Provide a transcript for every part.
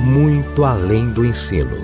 muito além do ensino.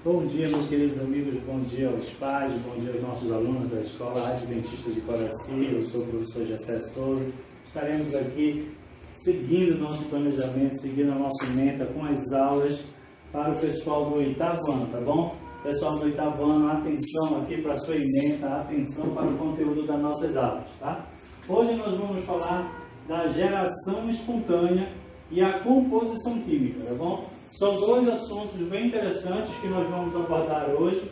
Bom dia, meus queridos amigos, bom dia aos pais, bom dia aos nossos alunos da Escola Adventista de Coraci. Eu sou o professor Jessé Souza. Estaremos aqui seguindo o nosso planejamento, seguindo a nossa meta com as aulas para o pessoal do 8º ano, tá bom? Pessoal do 8º ano, atenção aqui para a sua ementa, atenção para o conteúdo das nossas aulas, tá? Hoje nós vamos falar da geração espontânea e a composição química, tá bom? São dois assuntos bem interessantes que nós vamos abordar hoje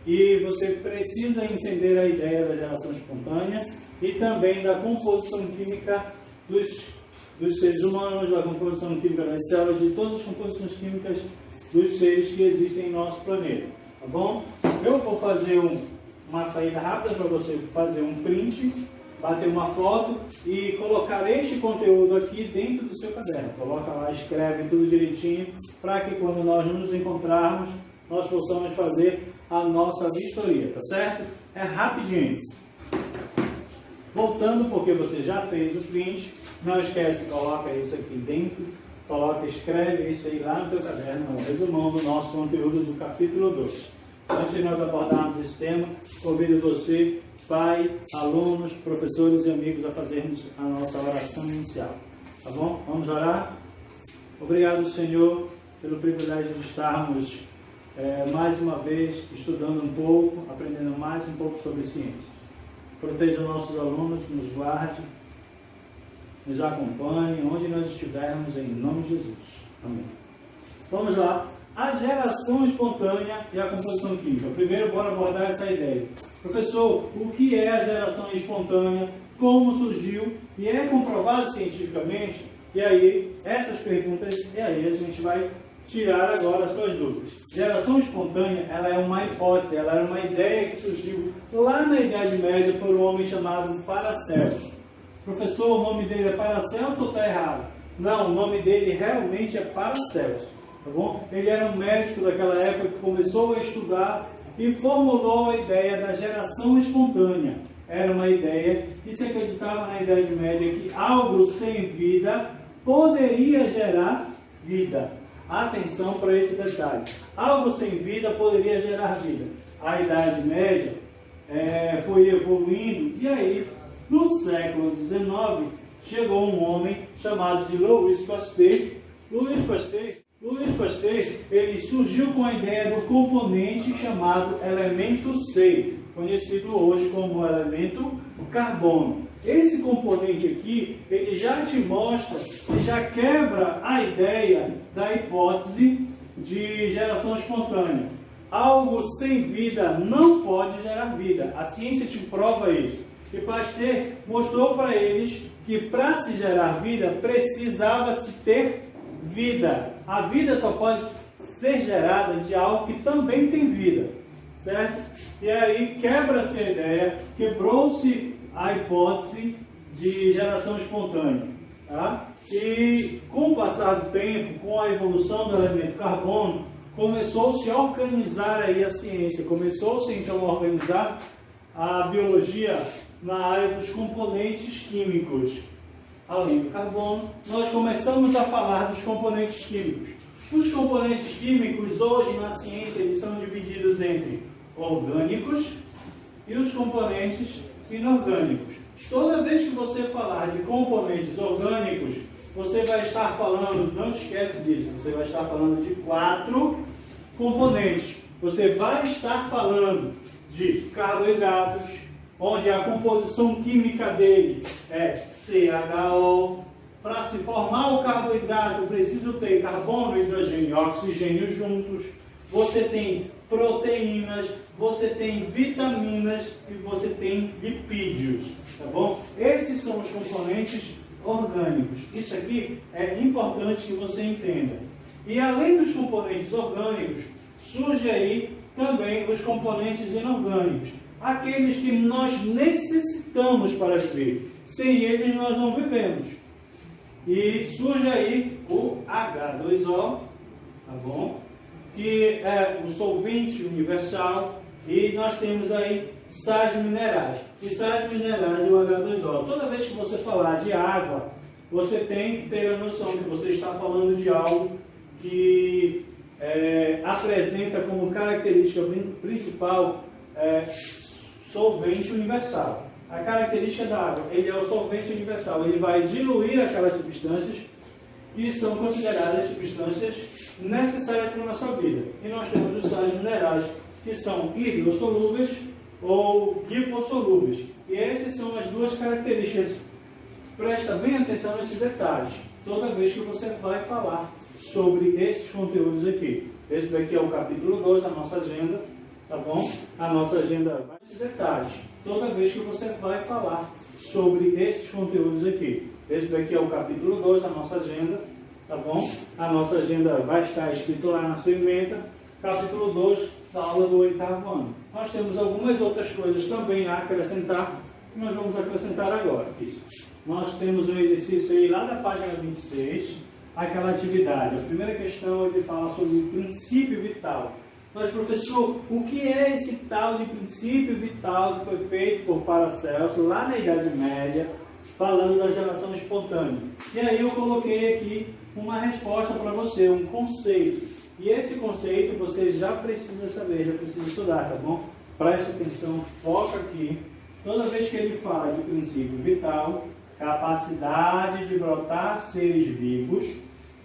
e você precisa entender a ideia da geração espontânea e também da composição química dos seres humanos, da composição química das células, de todas as composições químicas dos seres que existem em nosso planeta, tá bom? Eu vou fazer uma saída rápida para você fazer um print, bater uma foto e colocar este conteúdo aqui dentro do seu caderno. Coloca lá, escreve tudo direitinho, para que quando nós nos encontrarmos, nós possamos fazer a nossa vistoria, tá certo? É rapidinho. Voltando, porque você já fez o print, não esquece, coloca isso aqui dentro, escreve isso aí lá no teu caderno, um resumão do nosso conteúdo do capítulo 2. Antes de nós abordarmos esse tema, convido você, pai, alunos, professores e amigos a fazermos a nossa oração inicial. Tá bom? Vamos orar? Obrigado, Senhor, pelo privilégio de estarmos mais uma vez estudando um pouco, aprendendo mais um pouco sobre ciência. Proteja nossos alunos, nos guarde, nos acompanhe, onde nós estivermos, em nome de Jesus. Amém. Vamos lá. A geração espontânea e a composição química. Primeiro, bora abordar essa ideia. Professor, o que é a geração espontânea? Como surgiu? E é comprovado cientificamente? E aí, essas perguntas, e aí a gente vai tirar agora as suas dúvidas. Geração espontânea, ela é uma hipótese, ela era uma ideia que surgiu lá na Idade Média por um homem chamado Paracelso. Professor, o nome dele é Paracelso ou está errado? Não, o nome dele realmente é Paracelso. Tá bom? Ele era um médico daquela época que começou a estudar e formulou a ideia da geração espontânea. Era uma ideia que se acreditava na Idade Média que algo sem vida poderia gerar vida. Atenção para esse detalhe. Algo sem vida poderia gerar vida. A Idade Média foi evoluindo e aí, no século XIX, chegou um homem chamado de Louis Pasteur. Louis Pasteur, ele surgiu com a ideia do componente chamado elemento C, conhecido hoje como elemento carbono. Esse componente aqui, ele já te mostra, ele já quebra a ideia da hipótese de geração espontânea. Algo sem vida não pode gerar vida. A ciência te prova isso. E Pasteur mostrou para eles que para se gerar vida, precisava-se ter vida. A vida só pode ser gerada de algo que também tem vida, certo? E aí quebra-se a ideia, quebrou-se a hipótese de geração espontânea, tá? E com o passar do tempo, com a evolução do elemento carbono, começou-se a organizar aí a ciência, começou-se então a organizar a biologia na área dos componentes químicos. Além do carbono, nós começamos a falar dos componentes químicos. Os componentes químicos, hoje na ciência, eles são divididos entre orgânicos e os componentes inorgânicos. Toda vez que você falar de componentes orgânicos, você vai estar falando, não esquece disso, você vai estar falando de 4 componentes. Você vai estar falando de carboidratos, onde a composição química dele é CHO. Para se formar o carboidrato, preciso ter carbono, hidrogênio e oxigênio juntos. Você tem proteínas, você tem vitaminas e você tem lipídios, tá bom? Esses são os componentes orgânicos. Isso aqui é importante que você entenda. E além dos componentes orgânicos, surge aí também os componentes inorgânicos. Aqueles que nós necessitamos para viver. Sem eles nós não vivemos. E surge aí o H2O, tá bom? Que é o solvente universal. E nós temos aí sais minerais. Os sais minerais e o H2O. Toda vez que você falar de água, você tem que ter a noção que você está falando de algo que apresenta como característica principal solvente universal. A característica da água, ele é o solvente universal, ele vai diluir aquelas substâncias que são consideradas substâncias necessárias para a nossa vida. E nós temos os sais minerais, que são hidrossolúveis ou lipossolúveis. E essas são as duas características. Presta bem atenção nesses detalhes, toda vez que você vai falar sobre esses conteúdos aqui. Esse daqui é o capítulo 2 da nossa agenda, tá bom? A nossa agenda vai nesses detalhes, toda vez que você vai falar sobre esses conteúdos aqui. Esse daqui é o capítulo 2 da nossa agenda, tá bom? A nossa agenda vai estar escrito lá na sua emenda, capítulo 2 da aula do 8º ano. Nós temos algumas outras coisas também a acrescentar, que nós vamos acrescentar agora. Isso. Nós temos um exercício aí lá da página 26, aquela atividade. A primeira questão ele fala sobre o princípio vital. Mas, professor, o que é esse tal de princípio vital que foi feito por Paracelso lá na Idade Média, falando da geração espontânea? E aí eu coloquei aqui uma resposta para você, um conceito. E esse conceito você já precisa saber, já precisa estudar, tá bom? Preste atenção, foca aqui. Toda vez que ele fala de princípio vital, capacidade de brotar seres vivos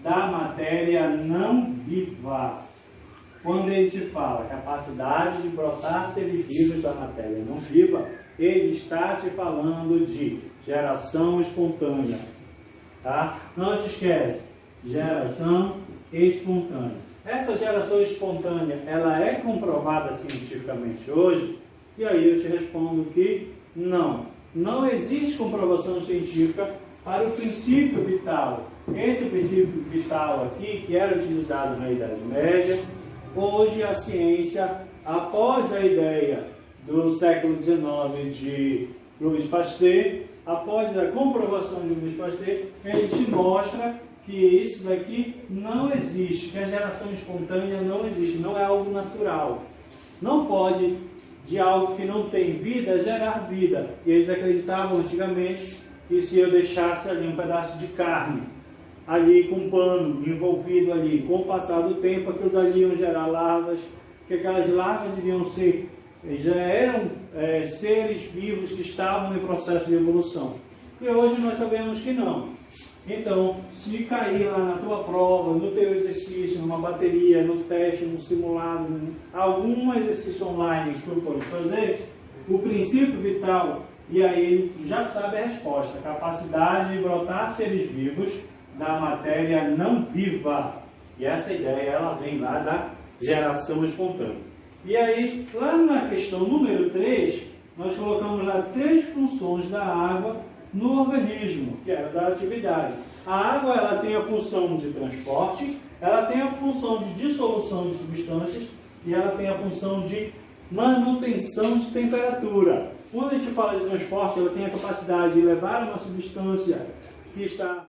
da matéria não viva. Quando ele te fala capacidade de brotar seres vivos da matéria não viva, ele está te falando de geração espontânea. Tá? Não te esquece, geração espontânea. Essa geração espontânea, ela é comprovada cientificamente hoje? E aí eu te respondo que não. Não existe comprovação científica para o princípio vital. Esse princípio vital aqui, que era utilizado na Idade Média, hoje a ciência, após a ideia do século XIX de Louis Pasteur, após a comprovação de Louis Pasteur, ele te mostra que isso daqui não existe, que a geração espontânea não existe, não é algo natural. Não pode, de algo que não tem vida, gerar vida. E eles acreditavam antigamente que se eu deixasse ali um pedaço de carne, ali com um pano envolvido ali, com o passar do tempo, aquilo dali iam gerar larvas, que aquelas larvas iriam ser, já eram seres vivos que estavam em processo de evolução. E hoje nós sabemos que não. Então, se cair lá na tua prova, no teu exercício, numa bateria, no teste, no simulado, algum exercício online que tu pode fazer, o princípio vital, e aí ele já sabe a resposta, capacidade de brotar seres vivos da matéria não viva. E essa ideia, ela vem lá da geração espontânea. E aí, lá na questão número 3, nós colocamos lá 3 funções da água no organismo, que era da atividade. A água, ela tem a função de transporte, ela tem a função de dissolução de substâncias e ela tem a função de manutenção de temperatura. Quando a gente fala de transporte, ela tem a capacidade de levar uma substância que está